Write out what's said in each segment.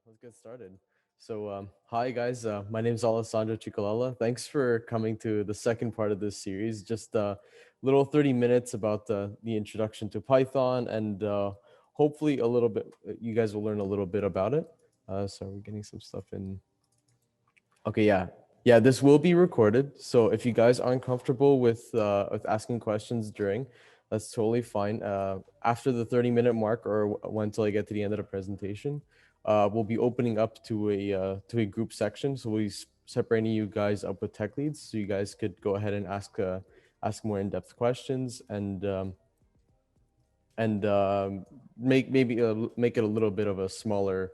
Let's get started. Hi guys. My name is Alessandro Cicolella. Thanks for coming to the second part of this series. Just a little 30 minutes about the introduction to Python, and hopefully a little bit. You guys will learn a little bit about it. So we're getting some stuff in. Okay, yeah. This will be recorded. So if you guys aren't comfortable with asking questions during, that's totally fine. After the 30-minute mark, or until I get to the end of the presentation, we'll be opening up to a group section. So we'll be separating you guys up with tech leads, so you guys could go ahead and ask more in-depth questions and make it a little bit of a smaller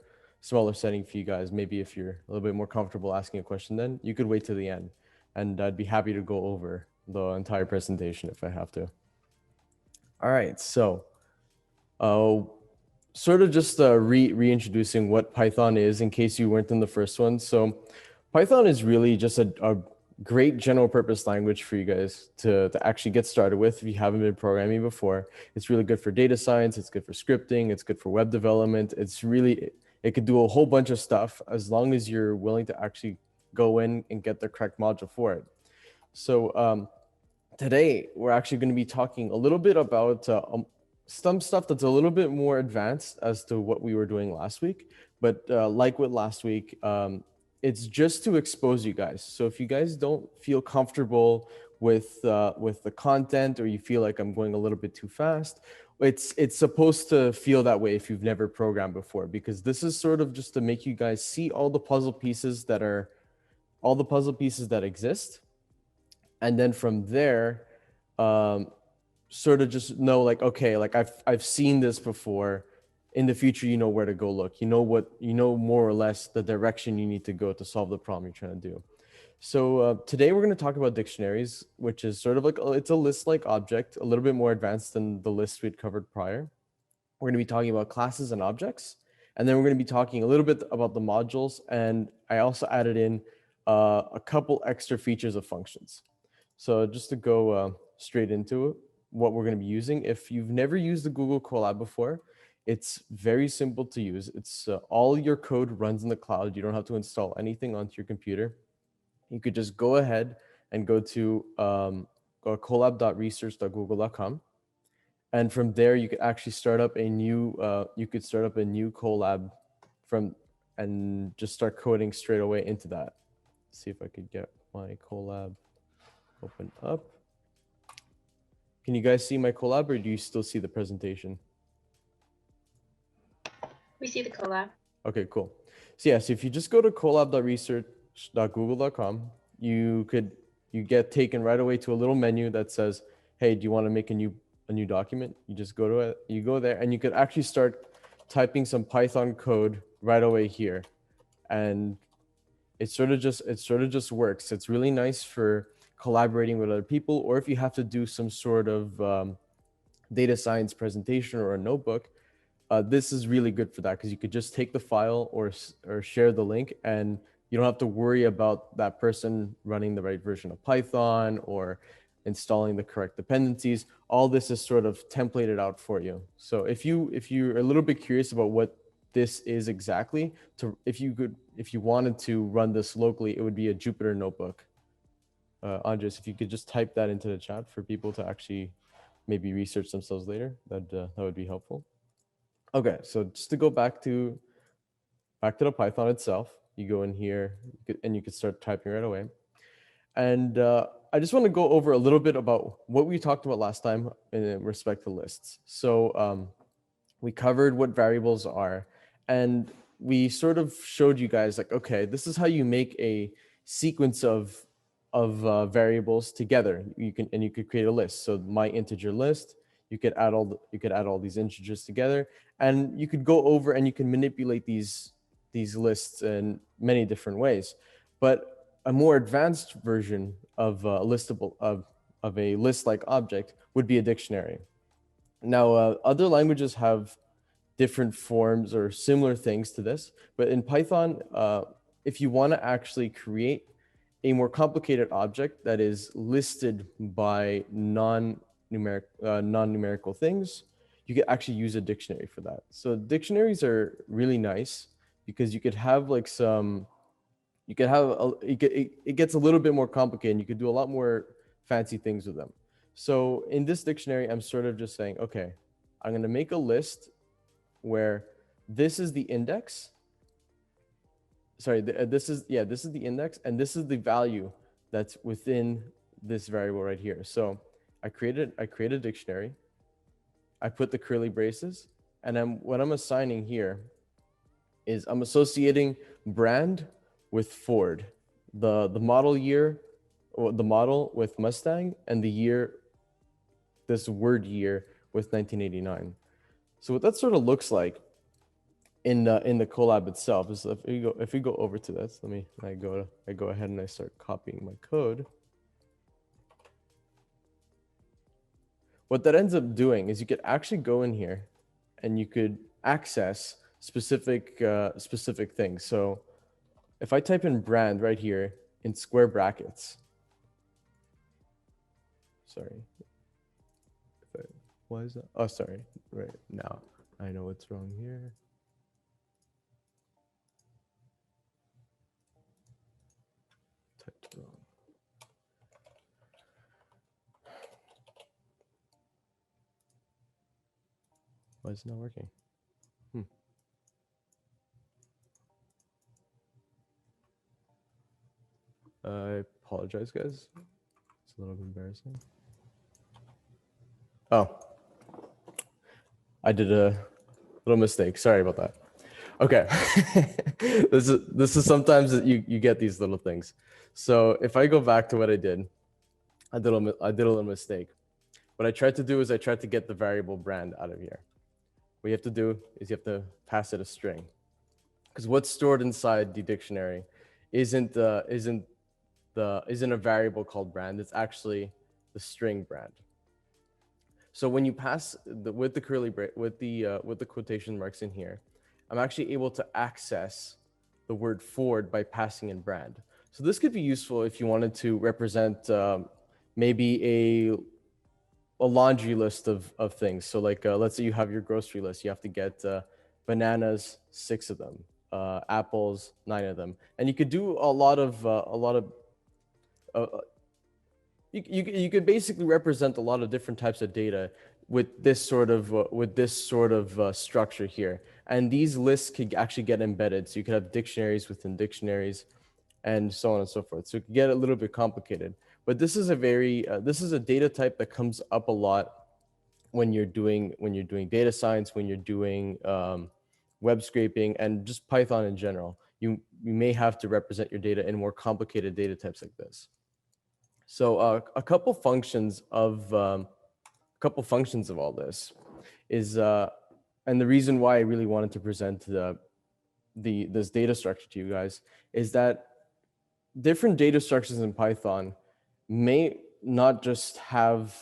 setting for you guys. Maybe if you're a little bit more comfortable asking a question, then you could wait till the end, and I'd be happy to go over the entire presentation if I have to. All right, so sort of just reintroducing what Python is in case you weren't in the first one. So Python is really just a great general purpose language for you guys to actually get started with if you haven't been programming before. It's really good for data science. It's good for scripting. It's good for web development. It could do a whole bunch of stuff as long as you're willing to actually go in and get the correct module for it. So today we're actually going to be talking a little bit about some stuff that's a little bit more advanced as to what we were doing last week. But like with last week, it's just to expose you guys. So if you guys don't feel comfortable with the content, or you feel like I'm going a little bit too fast, it's supposed to feel that way if you've never programmed before, because this is sort of just to make you guys see all the puzzle pieces that exist, and then from there, sort of just know, like, okay, like I've seen this before. In the future, you know where to go look. You know more or less the direction you need to go to solve the problem you're trying to do. So today we're going to talk about dictionaries, which is sort of like it's a list-like object, a little bit more advanced than the list we'd covered prior. We're going to be talking about classes and objects, and then we're going to be talking a little bit about the modules. And I also added in a couple extra features of functions. So just to go straight into it, what we're going to be using. If you've never used the Google Colab before, it's very simple to use. It's all your code runs in the cloud. You don't have to install anything onto your computer. You could just go ahead and go to colab.research.google.com. And from there, you could actually start up a new Colab and just start coding straight away into that. Let's see if I could get my Colab open up. Can you guys see my Colab, or do you still see the presentation? We see the collab. Okay, cool. So if you just go to colab.research.google.com, you get taken right away to a little menu that says, hey, do you want to make a new document? You just go to it, you go there, and you could actually start typing some Python code right away here. And it sort of just works. It's really nice for collaborating with other people, or if you have to do some sort of data science presentation or a notebook. This is really good for that, because you could just take the file or share the link, and you don't have to worry about that person running the right version of Python or installing the correct dependencies. All this is sort of templated out for you. So if you're a little bit curious about what this is exactly, if you wanted to run this locally, it would be a Jupyter notebook. Andres, if you could just type that into the chat for people to actually maybe research themselves later, that would be helpful. Okay, so just to go back to the Python itself, you go in here and you could start typing right away. And I just want to go over a little bit about what we talked about last time in respect to lists. So we covered what variables are, and we sort of showed you guys, like, okay, this is how you make a sequence of variables together. You could create a list. So my integer list. You could add all these integers together, and you could go over and you can manipulate these lists in many different ways. But a more advanced version of a list-like object would be a dictionary. Now, other languages have different forms or similar things to this, but in Python, if you want to actually create a more complicated object that is listed by non-numerical things, you could actually use a dictionary for that. So dictionaries are really nice because you could have like some, you could have, it gets a little bit more complicated. You could do a lot more fancy things with them. So in this dictionary, I'm sort of just saying, okay, I'm going to make a list where this is the index. Sorry, this is the index, and this is the value that's within this variable right here. So I create a dictionary. I put the curly braces, and what I'm assigning here is I'm associating brand with Ford, the model year, or the model with Mustang, and the year, this word year, with 1989. So what that sort of looks like in the collab itself is if we go over to this, I go ahead and I start copying my code. What that ends up doing is you could actually go in here and you could access specific things. So if I type in brand right here in square brackets, sorry, why is that? Oh, sorry, right now I know what's wrong here. Typed wrong. Why is it not working? I apologize, guys. It's a little bit embarrassing. Oh, I did a little mistake. Sorry about that. Okay. this is sometimes that you get these little things. So if I go back to what I did a little mistake. What I tried to do is I tried to get the variable brand out of here. What you have to do is you have to pass it a string, because what's stored inside the dictionary isn't a variable called brand. It's actually the string brand. So when you pass with the curly with the quotation marks in here, I'm actually able to access the word Ford by passing in brand. So this could be useful if you wanted to represent maybe a laundry list of things. So like let's say you have your grocery list. You have to get bananas, 6 of them, apples, 9 of them, and you could do a lot of you could basically represent a lot of different types of data with this sort of structure here. And these lists could actually get embedded. So you could have dictionaries within dictionaries, and so on and so forth. So it could get a little bit complicated. But this is a this is a data type that comes up a lot when you're doing data science, when you're doing web scraping, and just Python in general. You may have to represent your data in more complicated data types like this. So a couple functions of all this is, and the reason why I really wanted to present this data structure to you guys is that different data structures in Python may not just have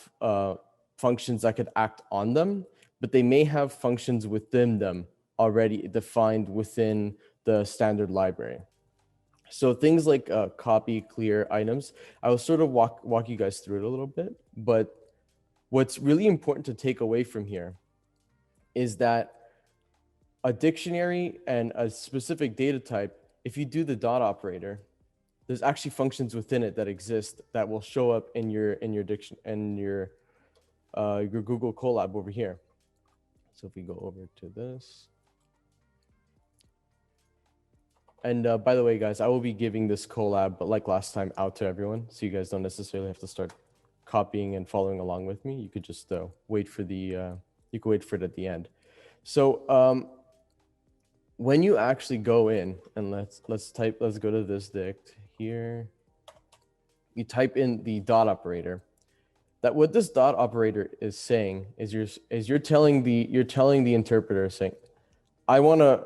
functions that could act on them, but they may have functions within them already defined within the standard library. So things like copy, clear items, I will sort of walk you guys through it a little bit. But what's really important to take away from here is that a dictionary and a specific data type, if you do the dot operator, there's actually functions within it that exist that will show up in your Google Colab over here. So if we go over to this, and by the way, guys, I will be giving this collab, but like last time, out to everyone, so you guys don't necessarily have to start copying and following along with me. You could just wait for the you could wait for it at the end. So when you actually go in and let's go to this dict here. You type in the dot operator. That what this dot operator is saying is you're telling the interpreter saying, I want to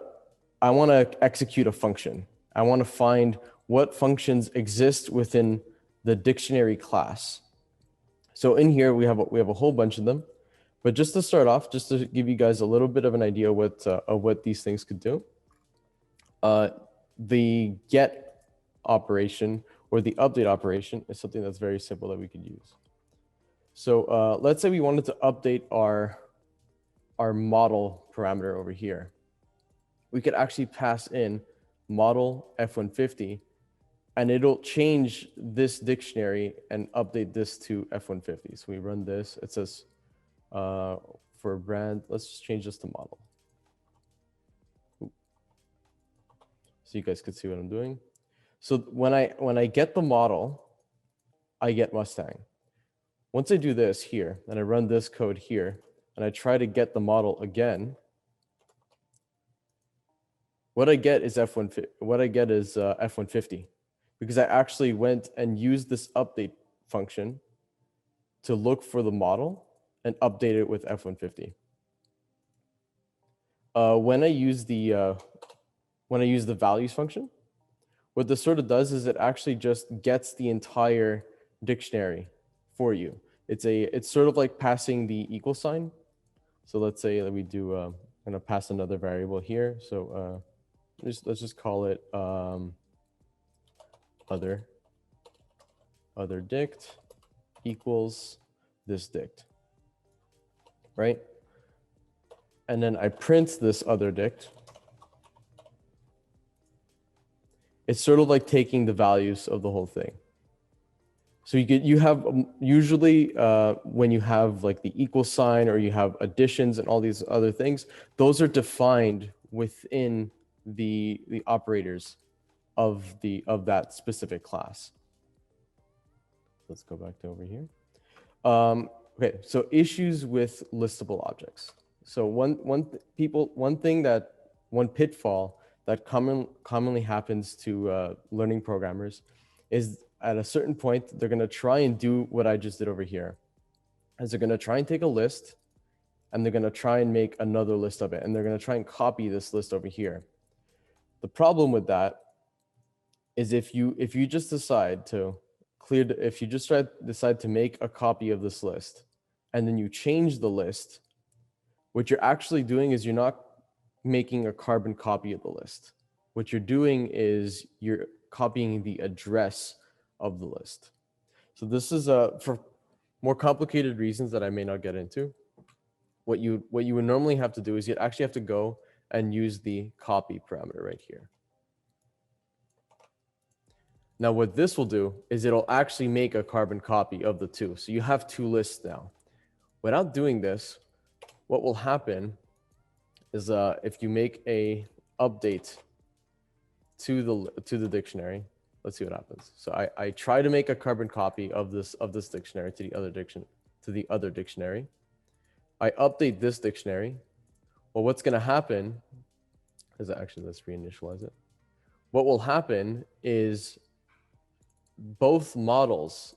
execute a function. I want to find what functions exist within the dictionary class. So in here we have a whole bunch of them, but just to start off, just to give you guys a little bit of an idea of what these things could do, the get operation or the update operation is something that's very simple that we could use. So let's say we wanted to update our our model parameter over here, we could actually pass in model F150, and it'll change this dictionary and update this to F150. So we run this. It says for brand, let's just change this to model. So you guys could see what I'm doing. So when I get the model, I get Mustang. Once I do this here, and I run this code here, and I try to get the model again, what I get is F150, because I actually went and used this update function to look for the model and update it with F150. When I use the values function, what this sort of does is it actually just gets the entire dictionary for you. It's sort of like passing the equal sign. So let's say that we do, I'm gonna pass another variable here. So let's just call it other dict equals this dict, right? And then I print this other dict. It's sort of like taking the values of the whole thing. So you have usually when you have like the equal sign or you have additions and all these other things, those are defined within the operators of that specific class. Let's go back to over here. Okay, so issues with listable objects. So one pitfall that commonly happens to learning programmers is at a certain point, they're going to try and do what I just did over here. Is they're going to try and take a list and they're going to try and make another list of it. And they're going to try and copy this list over here. The problem with that is if you just decide to decide to make a copy of this list and then you change the list, what you're actually doing is you're not making a carbon copy of the list. What you're doing is you're copying the address of the list. So this is for more complicated reasons that I may not get into. What you would normally have to do is you'd actually have to go and use the copy parameter right here. Now what this will do is it'll actually make a carbon copy of the two. So you have two lists now. Without doing this, what will happen is if you make a update to the dictionary, let's see what happens. So I try to make a carbon copy of this dictionary to the other dictionary. I update this dictionary. Well, what's going to happen is actually, let's reinitialize it. What will happen is both models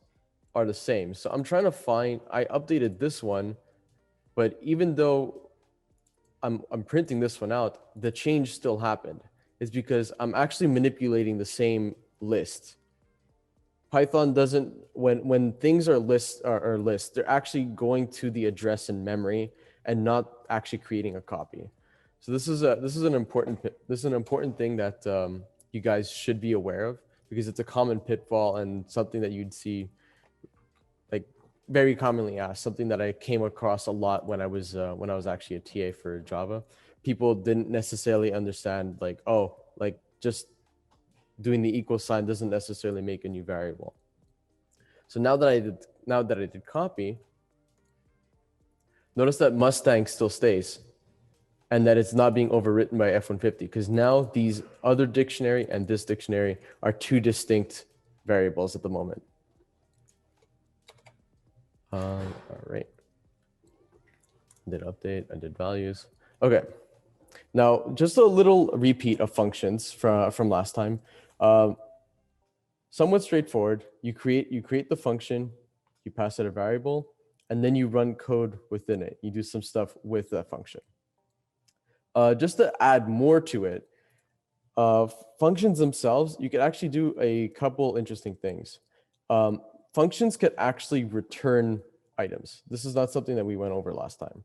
are the same. So I'm trying to find, I updated this one, but even though I'm printing this one out, the change still happened. It's because I'm actually manipulating the same list. Python doesn't, when things are lists, they're actually going to the address in memory and not actually creating a copy. So this is an important thing that you guys should be aware of, because it's a common pitfall and something that you'd see like very commonly asked, something that I came across a lot when I was actually a TA for Java. People didn't necessarily understand like, oh, like just doing the equal sign doesn't necessarily make a new variable. So now that I did copy, notice that Mustang still stays and that it's not being overwritten by F150, because now these other dictionary and this dictionary are two distinct variables at the moment. All right. I did update, I did values. Okay. Now, just a little repeat of functions from last time. Somewhat straightforward. You create the function, you pass it a variable, and then you run code within it. You do some stuff with that function. Just to add more to it, functions themselves, you could actually do a couple interesting things. Functions could actually return items. This is not something that we went over last time.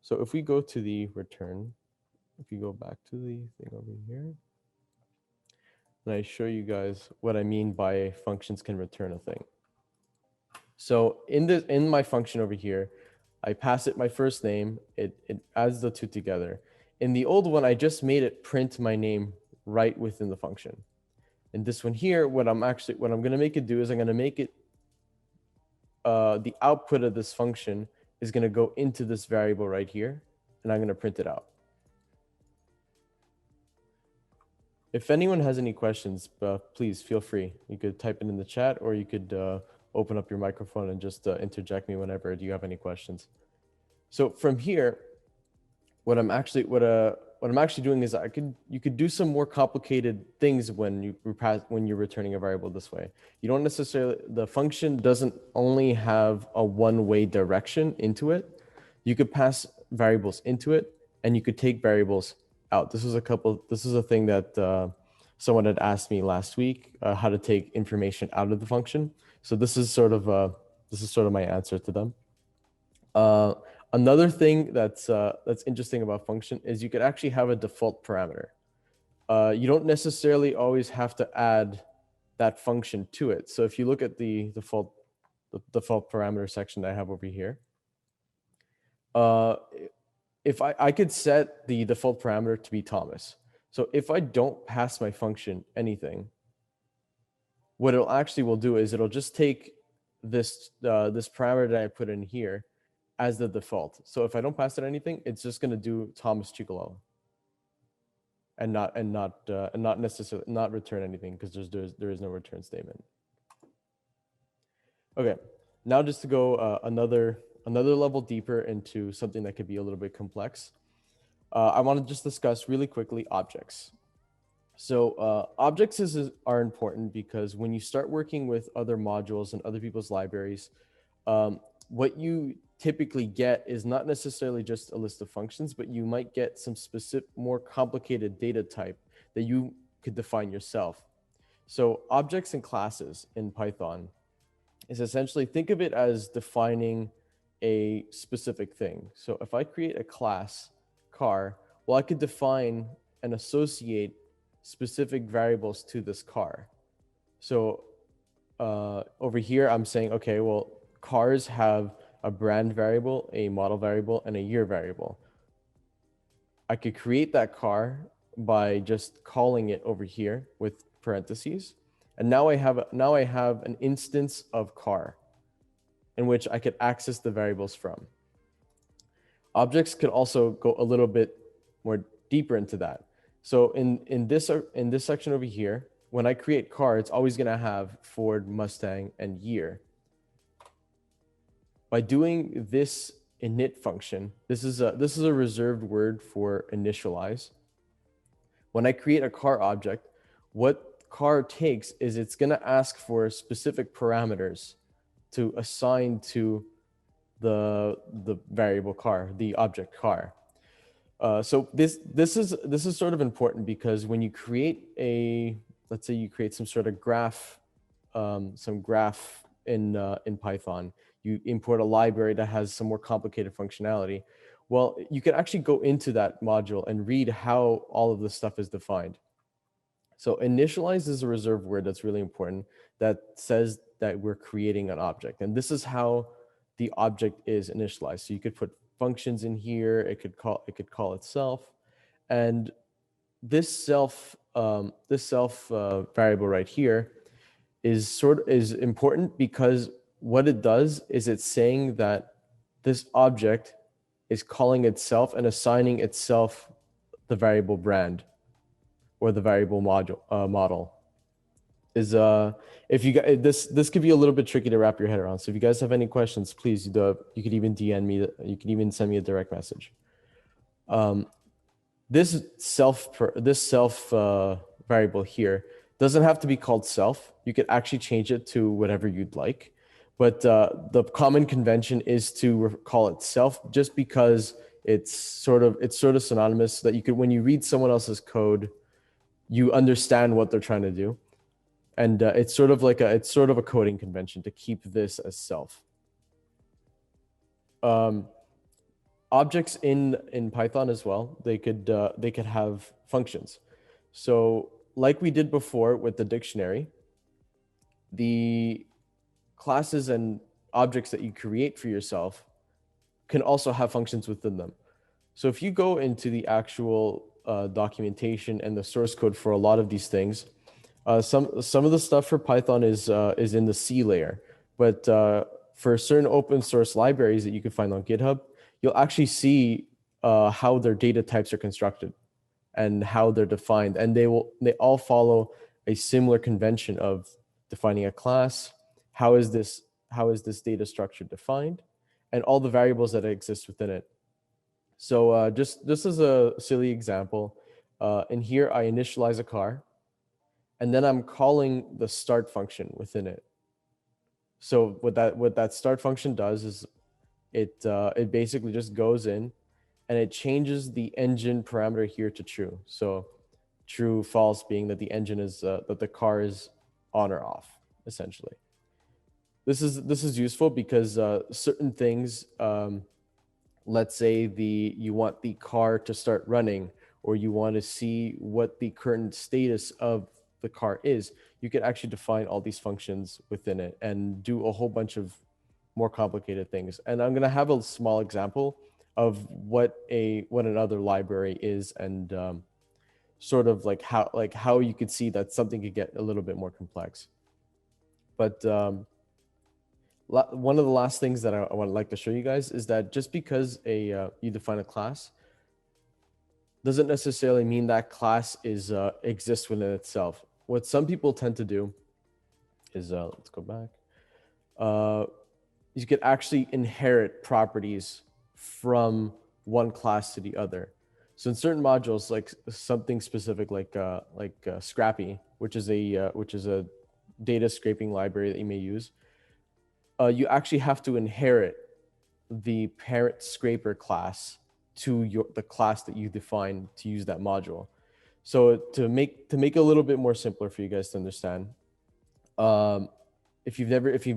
So if we go to the return, if you go back to the thing over here, and I show you guys what I mean by functions can return a thing. So in my function over here, I pass it my first name, it adds the two together. In the old one, I just made it print my name right within the function. In this one here, what I'm going to make it do is I'm going to make it, the output of this function is going to go into this variable right here, and I'm going to print it out. If anyone has any questions, please feel free. You could type it in the chat, or you could open up your microphone and just interject me whenever you have any questions. So from here, what I'm actually doing is you could do some more complicated things when you're returning a variable this way. You don't necessarily, the function doesn't only have a one-way direction into it. You could pass variables into it, and you could take variables out. This is a thing that someone had asked me last week, how to take information out of the function. So this is sort of my answer to them. Another thing that's interesting about function is you could actually have a default parameter. You don't necessarily always have to add that function to it. So if you look at the default parameter section that I have over here, if I could set the default parameter to be Thomas. So if I don't pass my function anything, what it'll actually will do is it'll just take this parameter that I put in here as the default. So if I don't pass it anything, it's just going to do Thomas Chicolalo, and not necessarily not return anything, because there is no return statement. Okay, now just to go another level deeper into something that could be a little bit complex, I want to just discuss really quickly objects. So objects are important because when you start working with other modules and other people's libraries, what you typically get is not necessarily just a list of functions, but you might get some specific, more complicated data type that you could define yourself. So objects and classes in Python is essentially, think of it as defining a specific thing. So if I create a class car, well, I could define and associate specific variables to this car. So over here, I'm saying, okay, well, cars have a brand variable, a model variable, and a year variable. I could create that car by just calling it over here with parentheses. And now I have an instance of car in which I could access the variables from. Objects could also go a little bit more deeper into that. So in this section over here, when I create car, it's always going to have Ford, Mustang, and year. By doing this init function, this is a reserved word for initialize. When I create a car object, what car takes is it's going to ask for specific parameters to assign to the variable car, the object car. So this is sort of important because when you create let's say you create some sort of graph, some graph in Python, you import a library that has some more complicated functionality. Well, you can actually go into that module and read how all of this stuff is defined. So initialize is a reserved word that's really important that says that we're creating an object. And this is how the object is initialized. So you could put functions in here, it could call itself. And this self variable right here is important because what it does is it's saying that this object is calling itself and assigning itself the variable brand or the variable model. Is if you guys, this could be a little bit tricky to wrap your head around. So if you guys have any questions, please you could even DM me. You can even send me a direct message. This self variable here doesn't have to be called self. You could actually change it to whatever you'd like. But the common convention is to call it self, just because it's sort of synonymous, so that you could, when you read someone else's code, you understand what they're trying to do. And it's sort of a coding convention to keep this as self. Objects in Python as well, they could have functions. So like we did before with the dictionary, the classes and objects that you create for yourself can also have functions within them. So if you go into the actual documentation and the source code for a lot of these things, some of the stuff for Python is in the C layer, but for certain open source libraries that you can find on GitHub, you'll actually see how their data types are constructed and how they're defined, and they all follow a similar convention of defining a class. How is this data structure defined, and all the variables that exist within it. So just as a silly example, in here I initialize a car, and then I'm calling the start function within it. So what that start function does is it basically just goes in and it changes the engine parameter here to true. So true, false being that the engine is that the car is on or off, essentially. This is useful because certain things, let's say you want the car to start running, or you want to see what the current status of the car is, you can actually define all these functions within it and do a whole bunch of more complicated things. And I'm going to have a small example of what another library is, and sort of like how you could see that something could get a little bit more complex. But one of the last things that I would like to show you guys is that just because you define a class doesn't necessarily mean that class exists within itself. What some people tend to do is, let's go back. You could actually inherit properties from one class to the other. So in certain modules, like something specific, like Scrappy, which is a data scraping library that you may use, you actually have to inherit the parent scraper class to the class that you define to use that module. So to make a little bit more simpler for you guys to understand, if you've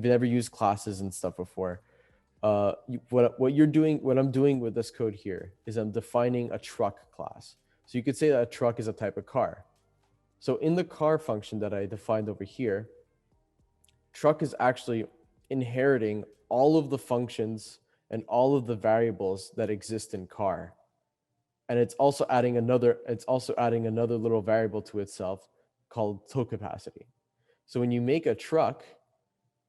never used classes and stuff before, what I'm doing with this code here is I'm defining a truck class. So you could say that a truck is a type of car. So in the car function that I defined over here, truck is actually inheriting all of the functions and all of the variables that exist in car. And it's also adding another little variable to itself called tow capacity. So when you make a truck,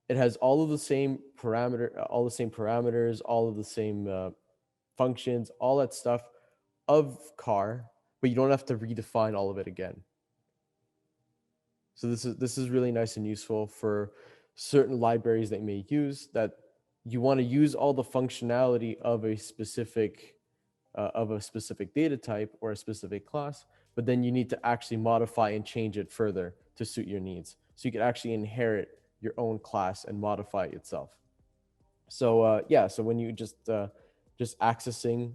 it has all of the same parameters, all of the same functions, all that stuff of car, but you don't have to redefine all of it again. So this is really nice and useful for certain libraries that you may use, that you want to use all the functionality of a specific data type or a specific class, but then you need to actually modify and change it further to suit your needs. So you can actually inherit your own class and modify it itself. So so when you just accessing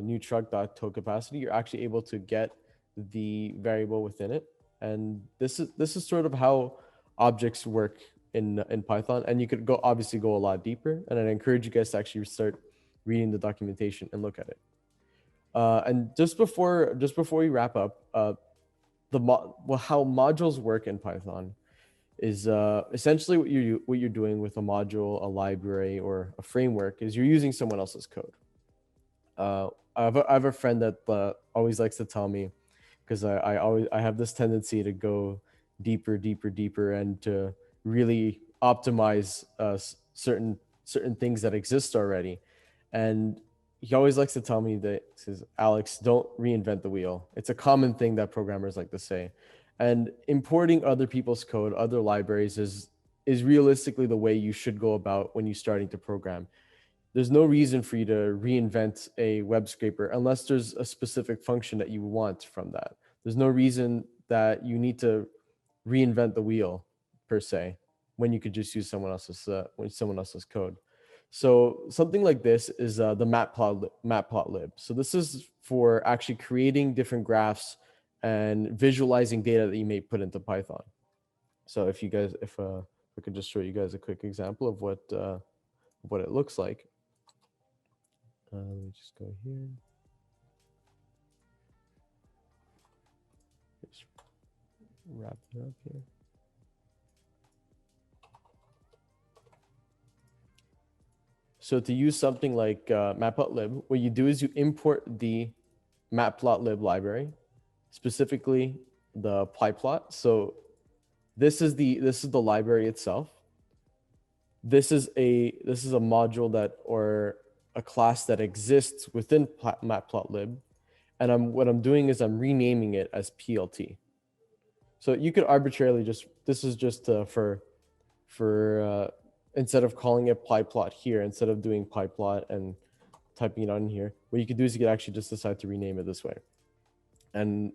new truck.tow capacity, you're actually able to get the variable within it. And this is sort of how objects work in Python. And you could obviously go a lot deeper. And I'd encourage you guys to actually start reading the documentation and look at it. And just before we wrap up, how modules work in Python is essentially what you're doing with a module, a library, or a framework is you're using someone else's code. I have a friend that always likes to tell me, because I have this tendency to go deeper, and to really optimize certain things that exist already. And he always likes to tell me that, says, Alex, don't reinvent the wheel. It's a common thing that programmers like to say. And importing other people's code, other libraries is realistically the way you should go about when you're starting to program. There's no reason for you to reinvent a web scraper unless there's a specific function that you want from that. There's no reason that you need to reinvent the wheel per se when you could just use someone else's code. So something like this is the matplotlib. So this is for actually creating different graphs and visualizing data that you may put into Python. So if I could just show you guys a quick example of what it looks like. Let me just go here. Just wrap it up here. So to use something like matplotlib, what you do is you import the matplotlib library, specifically the plyplot. So this is the library itself. This is a module that, or a class that exists within matplotlib, and what I'm doing is I'm renaming it as PLT. So you could arbitrarily just, this is just for instead of calling it plyplot here, instead of doing plyplot and typing it on here, what you could do is you could actually just decide to rename it this way. And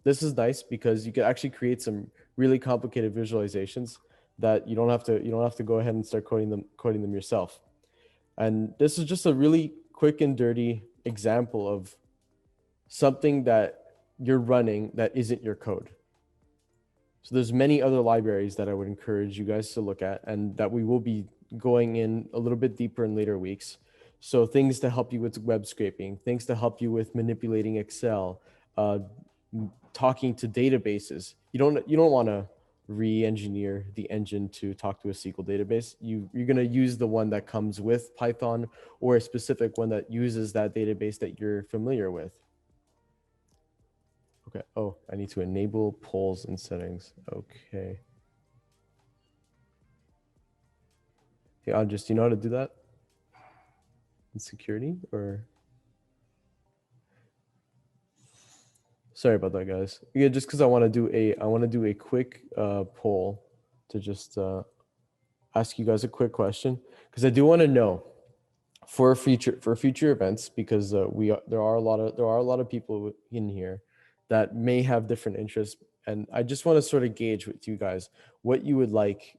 this is nice because you could actually create some really complicated visualizations that you don't have to go ahead and start coding them yourself. And this is just a really quick and dirty example of something that you're running that isn't your code. So there's many other libraries that I would encourage you guys to look at, and that we will be going in a little bit deeper in later weeks. So things to help you with web scraping, things to help you with manipulating Excel, talking to databases. You don't want to re-engineer the engine to talk to a SQL database. You're going to use the one that comes with Python, or a specific one that uses that database that you're familiar with. Okay. Oh, I need to enable polls and settings. Okay. Hey, Andres, do you know how to do that in security? Or sorry about that, guys. Yeah, just because I want to do a quick poll to just ask you guys a quick question, because I do want to know for future events, because there are a lot of people in here that may have different interests, and I just want to sort of gauge with you guys what you would like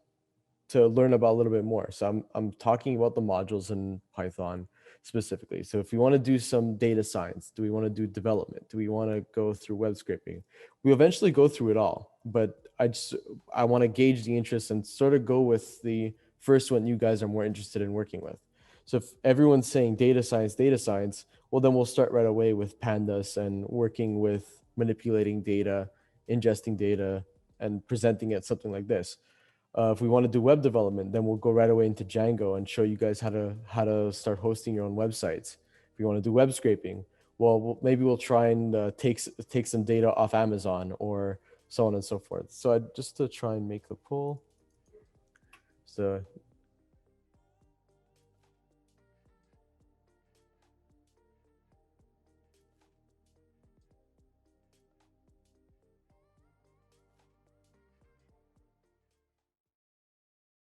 to learn about a little bit more. So I'm talking about the modules in Python specifically. So if we want to do some data science, do we want to do development? Do we want to go through web scraping? We eventually go through it all, but I want to gauge the interest and sort of go with the first one you guys are more interested in working with. So if everyone's saying data science, well, then we'll start right away with pandas and working with manipulating data, ingesting data, and presenting it something like this. If we want to do web development, then we'll go right away into Django and show you guys how to start hosting your own websites. If we want to do web scraping, well, maybe we'll try and take some data off Amazon, or so on and so forth. So just to try and make the poll. So